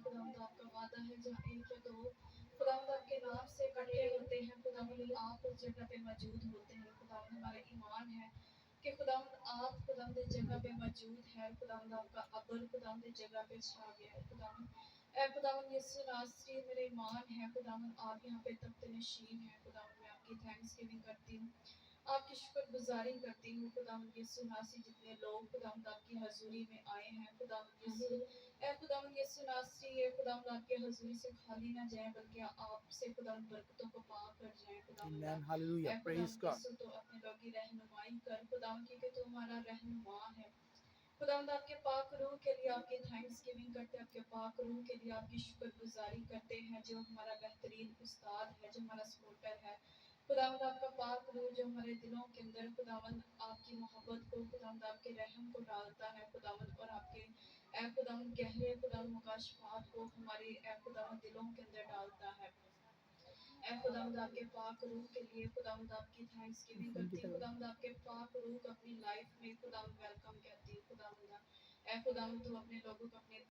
खुदावंद आपका वादा है जहाँ एक या दो खुदावंद आपके नाम से इकट्ठे होते हैं खुदावंद आप उस जगह पे मौजूद होते हैं खुदावंद हमारा ईमान है कि खुदावंद आप खुदावंद इस जगह पे मौजूद है खुदावंद आपका अब्र खुदावंद इस जगह पे छा गया है खुदावंद ऐ खुदावंद यीशु नासरी मेरे ईमान है खुदावंद आप यहाँ पे तख्त नशीन है खुदावंद मैं आपकी थैंक्स गिविंग करती हूँ आपकी शुक्रगुजारी करती हूँ खुदावंद यीशु नासरी जितने लोग खुदावंद आपकी हजूरी में आए हैं खुदावंद यीशु ऐ खुदावंद यीशु नासरी ये खुदावंद आपके हजूरी से खाली ना जाए बल्कि आपसे खुदावंद बरकतों को पा कर जाए खुदावंद Amen. Hallelujah. ऐ Praise खुदावंद God. यीशु तो अपने लोगों की रहनुमाई कर खुदावंद क्योंकि तू हमारा रहनुमा है खुदावंद आपके पाक रूह के लिए आपकी थैंक्स गिविंग करते हैं आपके पाक रूह के लिए आपकी शुक्रगुजारी करते हैं जो हमारा बेहतरीन उस्ताद है जो हमारा सपोर्टर है खुदावंद आपका पाक रूह जो हमारे दिलों के अंदर खुदावंद आपकी मोहब्बत को खुदावंद आपके रहम को डालता है खुदावंद और आपके ए खुदावंद गहरे खुदावंद मुकाशफात को हमारे ए खुदावंद दिलों के अंदर डालता है ऐ खुदावंद आपके पाक रूह के लिए खुदावंद आपकी थैंक्स गिविंग करती हूँ खुदावंद आपके पाक रूह को अपनी लाइफ में खुदावंद वेलकम कहती हूँ खुदावंद ऐ खुदावंद तू अपने लोगों को अपने